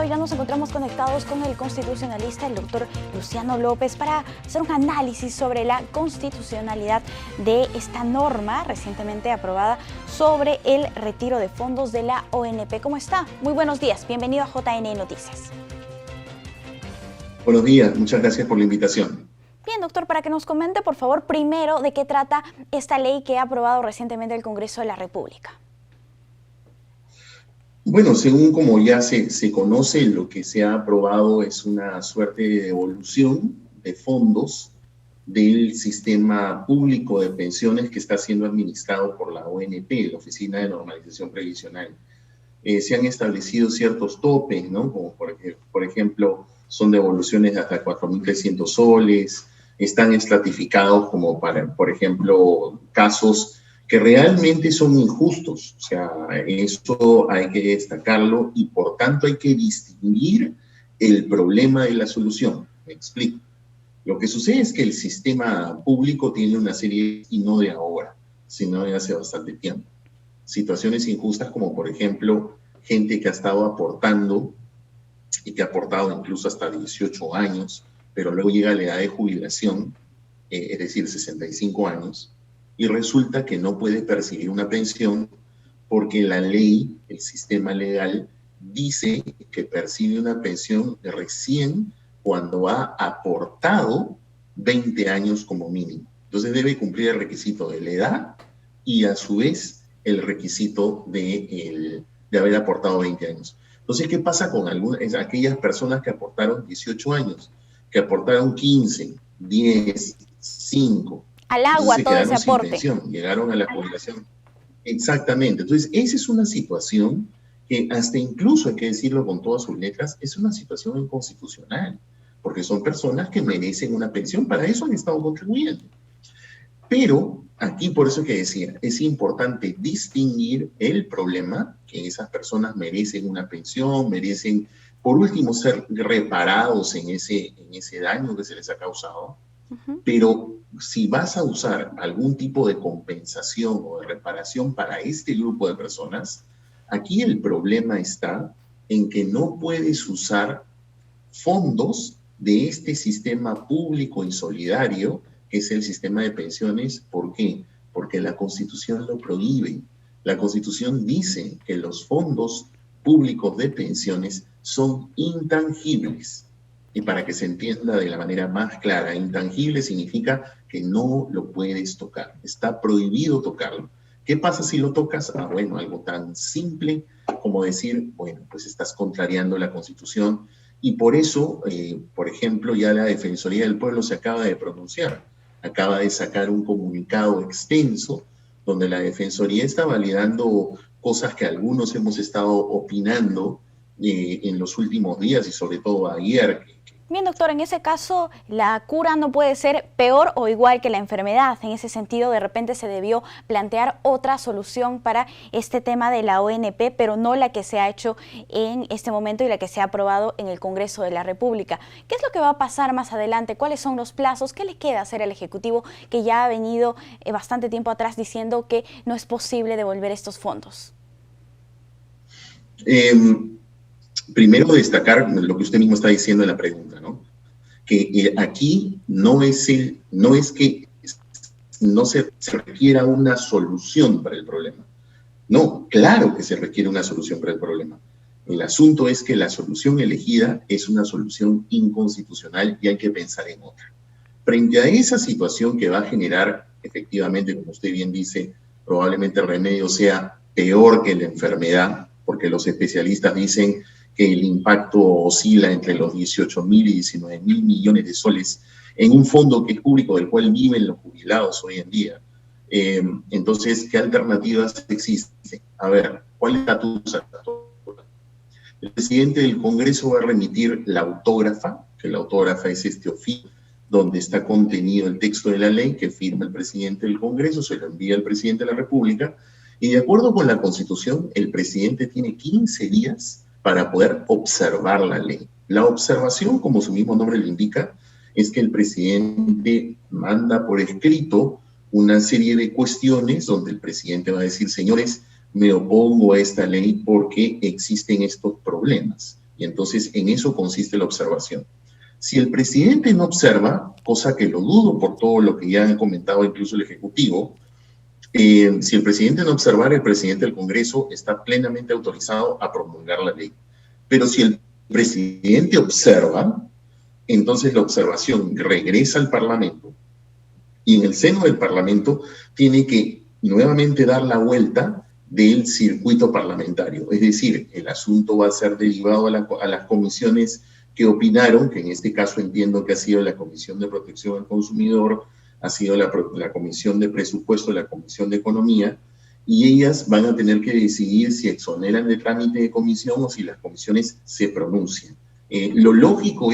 doctor, ya nos encontramos conectados con el constitucionalista, el doctor Luciano López, para hacer un análisis sobre la constitucionalidad de esta norma recientemente aprobada sobre el retiro de fondos de la ONP. ¿Cómo está? Muy buenos días, bienvenido a JN Noticias. Buenos días, muchas gracias por la invitación. Bien, doctor, para que nos comente, por favor, primero de qué trata esta ley que ha aprobado recientemente el Congreso de la República. Bueno, según como ya se conoce, lo que se ha aprobado es una suerte de devolución de fondos del sistema público de pensiones que está siendo administrado por la ONP, la Oficina de Normalización Previsional. Se han establecido ciertos topes, ¿no? Como por ejemplo, son devoluciones de hasta 4.300 soles, están estratificados como para, por ejemplo, casos que realmente son injustos. O sea, eso hay que destacarlo y por tanto hay que distinguir el problema de la solución. Me explico. Lo que sucede es que el sistema público tiene una serie, y no de ahora, sino de hace bastante tiempo, situaciones injustas como, por ejemplo, gente que ha estado aportando y que ha aportado incluso hasta 18 años, pero luego llega a la edad de jubilación, es decir, 65 años, y resulta que no puede percibir una pensión porque la ley, el sistema legal, dice que percibe una pensión recién cuando ha aportado 20 años como mínimo. Entonces debe cumplir el requisito de la edad y a su vez el requisito de haber aportado 20 años. Entonces, ¿qué pasa con aquellas personas que aportaron 18 años, que aportaron 15, 10, 5? Al agua todo ese aporte. Pensión, llegaron a la jubilación. Exactamente. Entonces, esa es una situación que hasta incluso, hay que decirlo con todas sus letras, es una situación inconstitucional, porque son personas que merecen una pensión, para eso han estado contribuyendo. Pero aquí, por eso que decía, es importante distinguir el problema, que esas personas merecen una pensión, merecen, por último, ser reparados en ese daño que se les ha causado. Pero si vas a usar algún tipo de compensación o de reparación para este grupo de personas, aquí el problema está en que no puedes usar fondos de este sistema público y solidario, que es el sistema de pensiones. ¿Por qué? Porque la Constitución lo prohíbe. La Constitución dice que los fondos públicos de pensiones son intangibles. Y para que se entienda de la manera más clara, intangible significa que no lo puedes tocar. Está prohibido tocarlo. ¿Qué pasa si lo tocas? Bueno, algo tan simple como decir, bueno, pues estás contrariando la Constitución. Y por eso, por ejemplo, ya la Defensoría del Pueblo se acaba de pronunciar. Acaba de sacar un comunicado extenso donde la Defensoría está validando cosas que algunos hemos estado opinando en los últimos días y sobre todo ayer. Bien, doctor, en ese caso, la cura no puede ser peor o igual que la enfermedad. En ese sentido, de repente se debió plantear otra solución para este tema de la ONP, pero no la que se ha hecho en este momento y la que se ha aprobado en el Congreso de la República. ¿Qué es lo que va a pasar más adelante? ¿Cuáles son los plazos? ¿Qué le queda hacer al Ejecutivo, que ya ha venido bastante tiempo atrás diciendo que no es posible devolver estos fondos? Primero destacar lo que usted mismo está diciendo en la pregunta, ¿no? Que aquí no es que no se requiera una solución para el problema. No, claro que se requiere una solución para el problema. El asunto es que la solución elegida es una solución inconstitucional y hay que pensar en otra. Frente a esa situación que va a generar, efectivamente, como usted bien dice, probablemente el remedio sea peor que la enfermedad, porque los especialistas dicen que el impacto oscila entre los 18.000 y 19.000 millones de soles en un fondo que es público, del cual viven los jubilados hoy en día. Entonces, ¿qué alternativas existen? A ver, ¿cuál es la tuya? El presidente del Congreso va a remitir la autógrafa, que la autógrafa es este oficio donde está contenido el texto de la ley que firma el presidente del Congreso, se lo envía al presidente de la República, y de acuerdo con la Constitución, el presidente tiene 15 días para poder observar la ley. La observación, como su mismo nombre lo indica, es que el presidente manda por escrito una serie de cuestiones donde el presidente va a decir, señores, me opongo a esta ley porque existen estos problemas. Y entonces en eso consiste la observación. Si el presidente no observa, cosa que lo dudo por todo lo que ya han comentado incluso el Ejecutivo, si el presidente no observara, el presidente del Congreso está plenamente autorizado a promulgar la ley. Pero si el presidente observa, entonces la observación regresa al Parlamento y en el seno del Parlamento tiene que nuevamente dar la vuelta del circuito parlamentario. Es decir, el asunto va a ser derivado a las comisiones que opinaron, que en este caso entiendo que ha sido la Comisión de Protección al Consumidor, ha sido la Comisión de Presupuesto, la Comisión de Economía, y ellas van a tener que decidir si exoneran de trámite de comisión o si las comisiones se pronuncian. Lo lógico,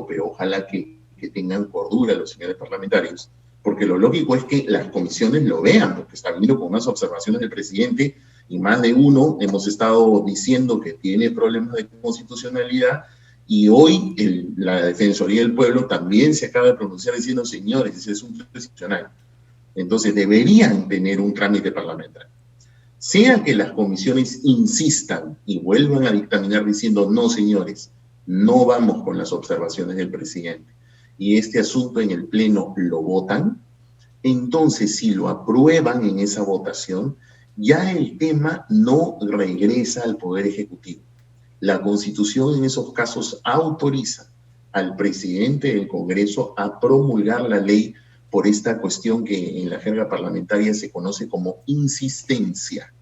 pero ojalá que tengan cordura los señores parlamentarios, porque lo lógico es que las comisiones lo vean, porque está viniendo con unas observaciones del presidente y más de uno hemos estado diciendo que tiene problemas de constitucionalidad. Y hoy la Defensoría del Pueblo también se acaba de pronunciar diciendo, señores, ese es un constitucional. Entonces deberían tener un trámite parlamentario. Sea que las comisiones insistan y vuelvan a dictaminar diciendo, no, señores, no vamos con las observaciones del presidente, y este asunto en el Pleno lo votan, entonces si lo aprueban en esa votación, ya el tema no regresa al Poder Ejecutivo. La Constitución en esos casos autoriza al presidente del Congreso a promulgar la ley por esta cuestión que en la jerga parlamentaria se conoce como insistencia.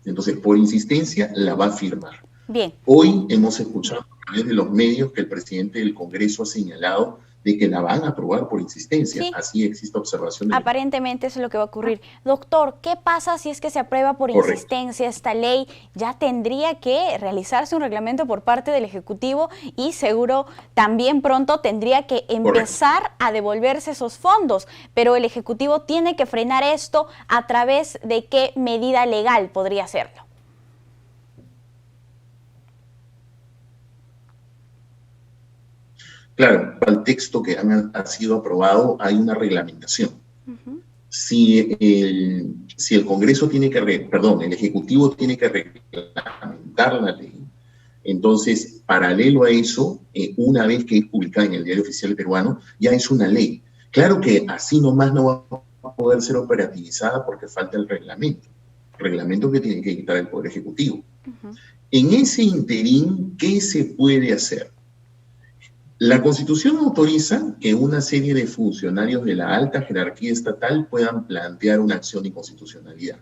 Entonces, por insistencia, la va a firmar. Bien. Hoy hemos escuchado a través de los medios que el presidente del Congreso ha señalado de que la van a aprobar por insistencia. Sí. Así existe observación. Aparentemente eso es lo que va a ocurrir. Doctor, ¿qué pasa si es que se aprueba por insistencia esta ley? Ya tendría que realizarse un reglamento por parte del Ejecutivo y seguro también pronto tendría que empezar a devolverse esos fondos. Pero el Ejecutivo tiene que frenar esto. ¿A través de qué medida legal podría hacerlo? Claro, al texto que ha sido aprobado hay una reglamentación. Si el Congreso tiene que, el Ejecutivo tiene que reglamentar la ley, entonces, paralelo a eso, una vez que es publicada en el Diario Oficial Peruano, ya es una ley. Claro que así nomás no va a poder ser operativizada porque falta el reglamento que tiene que dictar el Poder Ejecutivo. En ese interín, ¿qué se puede hacer? La Constitución autoriza que una serie de funcionarios de la alta jerarquía estatal puedan plantear una acción de inconstitucionalidad.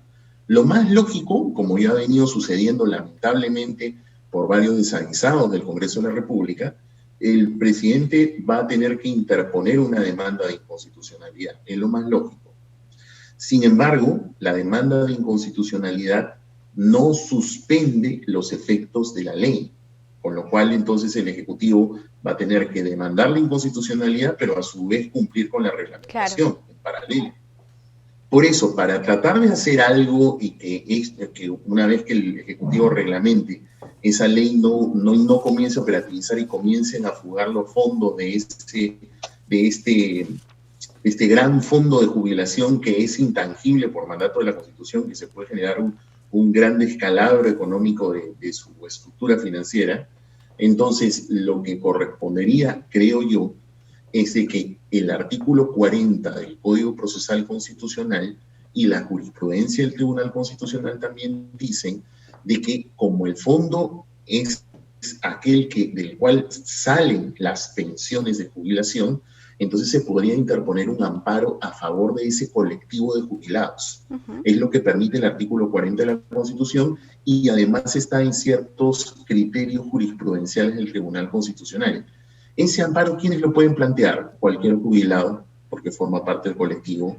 Lo más lógico, como ya ha venido sucediendo lamentablemente por varios desaguisados del Congreso de la República, el presidente va a tener que interponer una demanda de inconstitucionalidad. Es lo más lógico. Sin embargo, la demanda de inconstitucionalidad no suspende los efectos de la ley, con lo cual entonces el Ejecutivo va a tener que demandar la inconstitucionalidad, pero a su vez cumplir con la reglamentación en paralelo. Por eso, para tratar de hacer algo y que una vez que el Ejecutivo reglamente, esa ley no comience a operativizar y comiencen a fugar los fondos de este gran fondo de jubilación que es intangible por mandato de la Constitución, que se puede generar un gran descalabro económico de su estructura financiera. Entonces, lo que correspondería, creo yo, es de que el artículo 40 del Código Procesal Constitucional y la jurisprudencia del Tribunal Constitucional también dicen de que como el fondo es aquel del cual salen las pensiones de jubilación, entonces se podría interponer un amparo a favor de ese colectivo de jubilados. Es lo que permite el artículo 40 de la Constitución y además está en ciertos criterios jurisprudenciales del Tribunal Constitucional. Ese amparo, ¿quiénes lo pueden plantear? Cualquier jubilado, porque forma parte del colectivo.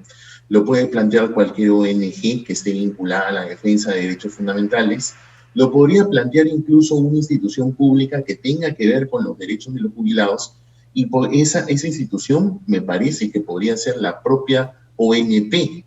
Lo puede plantear cualquier ONG que esté vinculada a la defensa de derechos fundamentales. Lo podría plantear incluso una institución pública que tenga que ver con los derechos de los jubilados. Y por esa institución me parece que podría ser la propia ONP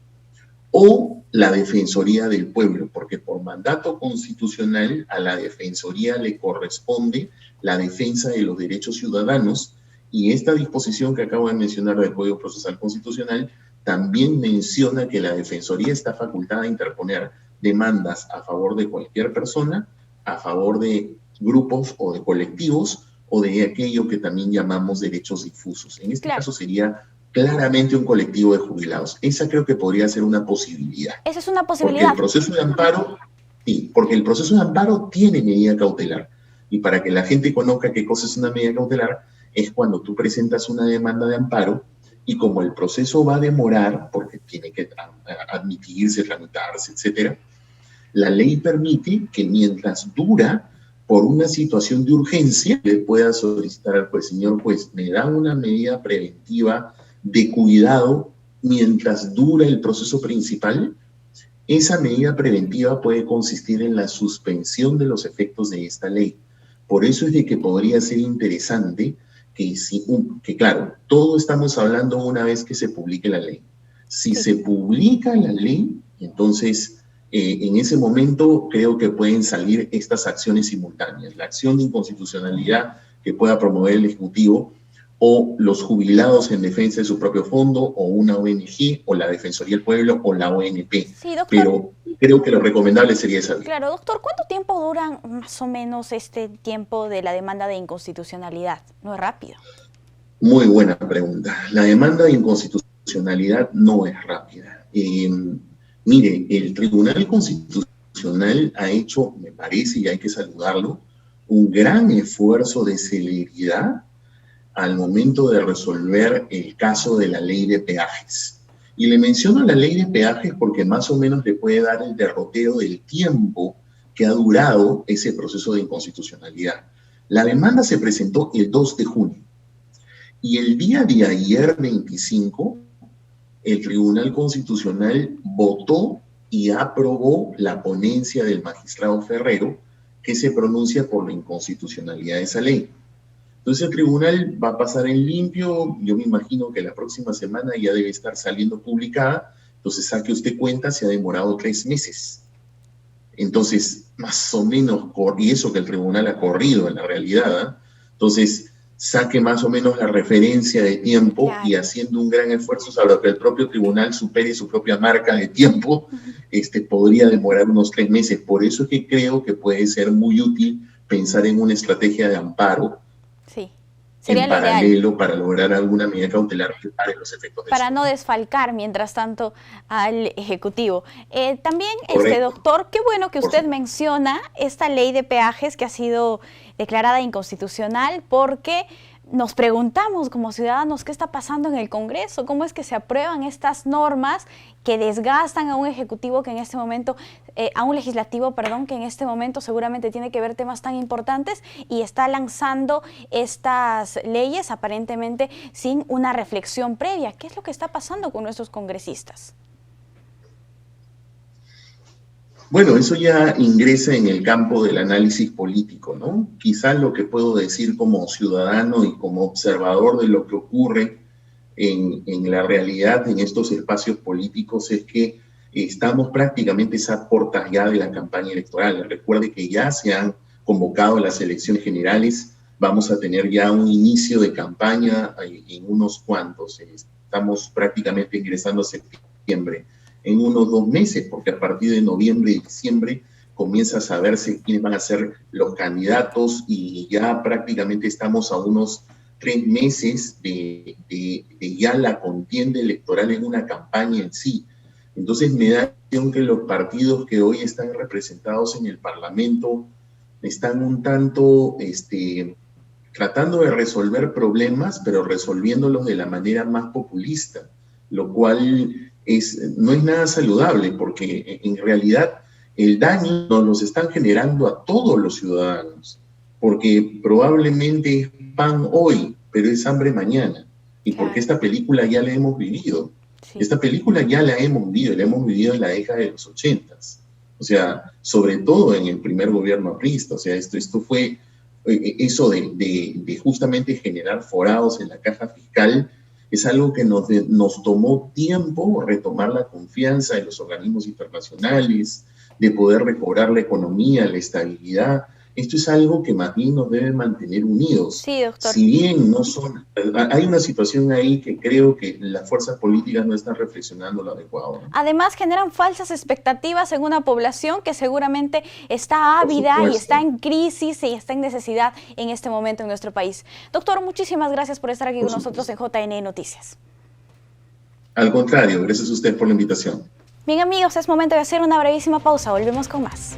o la Defensoría del Pueblo, porque por mandato constitucional a la Defensoría le corresponde la defensa de los derechos ciudadanos, y esta disposición que acabo de mencionar del Código Procesal Constitucional también menciona que la Defensoría está facultada a interponer demandas a favor de cualquier persona, a favor de grupos o de colectivos o de aquello que también llamamos derechos difusos. En este Claro. caso sería claramente un colectivo de jubilados. Esa creo que podría ser una posibilidad. Esa es una Porque el posibilidad. proceso de amparo, sí, porque el proceso de amparo tiene medida cautelar. Y para que la gente conozca qué cosa es una medida cautelar, es cuando tú presentas una demanda de amparo y como el proceso va a demorar, porque tiene que admitirse, tramitarse, etcétera, la ley permite que mientras dura por una situación de urgencia, le pueda solicitar al juez, señor juez, me da una medida preventiva de cuidado mientras dura el proceso principal. Esa medida preventiva puede consistir en la suspensión de los efectos de esta ley. Por eso es de que podría ser interesante que claro, todo estamos hablando una vez que se publique la ley. Si se publica la ley, entonces en ese momento creo que pueden salir estas acciones simultáneas. La acción de inconstitucionalidad que pueda promover el Ejecutivo o los jubilados en defensa de su propio fondo o una ONG o la Defensoría del Pueblo o la ONP. Sí, doctor. Pero creo que lo recomendable sería esa vía. Claro, doctor, ¿cuánto tiempo duran más o menos este tiempo de la demanda de inconstitucionalidad? No es rápido. Muy buena pregunta. La demanda de inconstitucionalidad no es rápida. Mire, el Tribunal Constitucional ha hecho, me parece, y hay que saludarlo, un gran esfuerzo de celeridad al momento de resolver el caso de la ley de peajes. Y le menciono la ley de peajes porque más o menos le puede dar el derrotero del tiempo que ha durado ese proceso de inconstitucionalidad. La demanda se presentó el 2 de junio. Y el día de ayer, 25, el Tribunal Constitucional votó y aprobó la ponencia del magistrado Ferrero que se pronuncia por la inconstitucionalidad de esa ley. Entonces el tribunal va a pasar en limpio, yo me imagino que la próxima semana ya debe estar saliendo publicada, entonces saque usted cuenta, se ha demorado 3 meses. Entonces, más o menos, y eso que el tribunal ha corrido en la realidad, ¿eh? Entonces, saque más o menos la referencia de tiempo, claro, y haciendo un gran esfuerzo sobre que el propio tribunal supere su propia marca de tiempo, podría demorar unos 3 meses. Por eso es que creo que puede ser muy útil pensar en una estrategia de amparo, sí, sería en paralelo para lograr alguna medida cautelar que pare los efectos de para eso. no desfalcar, mientras tanto, al Ejecutivo. También, doctor, qué bueno que usted menciona esta ley de peajes que ha sido declarada inconstitucional, porque nos preguntamos como ciudadanos qué está pasando en el Congreso, cómo es que se aprueban estas normas que desgastan a un ejecutivo que en este momento, a un legislativo, perdón, que en este momento seguramente tiene que ver temas tan importantes y está lanzando estas leyes aparentemente sin una reflexión previa. ¿Qué es lo que está pasando con nuestros congresistas? Bueno, eso ya ingresa en el campo del análisis político, ¿no? Quizás lo que puedo decir como ciudadano y como observador de lo que ocurre en la realidad, en estos espacios políticos, es que estamos prácticamente a puertas ya de la campaña electoral. Recuerde que ya se han convocado las elecciones generales, vamos a tener ya un inicio de campaña en unos cuantos, estamos prácticamente ingresando a septiembre, en unos 2 meses, porque a partir de noviembre y diciembre comienza a saberse quiénes van a ser los candidatos y ya prácticamente estamos a unos 3 meses de ya la contienda electoral en una campaña en sí. Entonces me da la impresión que los partidos que hoy están representados en el Parlamento están un tanto tratando de resolver problemas, pero resolviéndolos de la manera más populista, lo cual no es nada saludable, porque en realidad el daño nos lo están generando a todos los ciudadanos, porque probablemente es pan hoy, pero es hambre mañana, y porque esta película ya la hemos vivido. Sí. Esta película ya la hemos vivido en la década de los 80s, o sea, sobre todo en el primer gobierno aprista, o sea, esto fue eso de justamente generar forados en la caja fiscal. Es algo que nos tomó tiempo retomar la confianza en los organismos internacionales, de poder recobrar la economía, la estabilidad. Esto es algo que más bien nos debe mantener unidos. Sí, doctor. Si bien no son, hay una situación ahí que creo que las fuerzas políticas no están reflexionando lo adecuado, ¿no? Además, generan falsas expectativas en una población que seguramente está ávida y está en crisis y está en necesidad en este momento en nuestro país. Doctor, muchísimas gracias por estar aquí con nosotros en JN Noticias. Al contrario, gracias a usted por la invitación. Bien, amigos, es momento de hacer una brevísima pausa. Volvemos con más.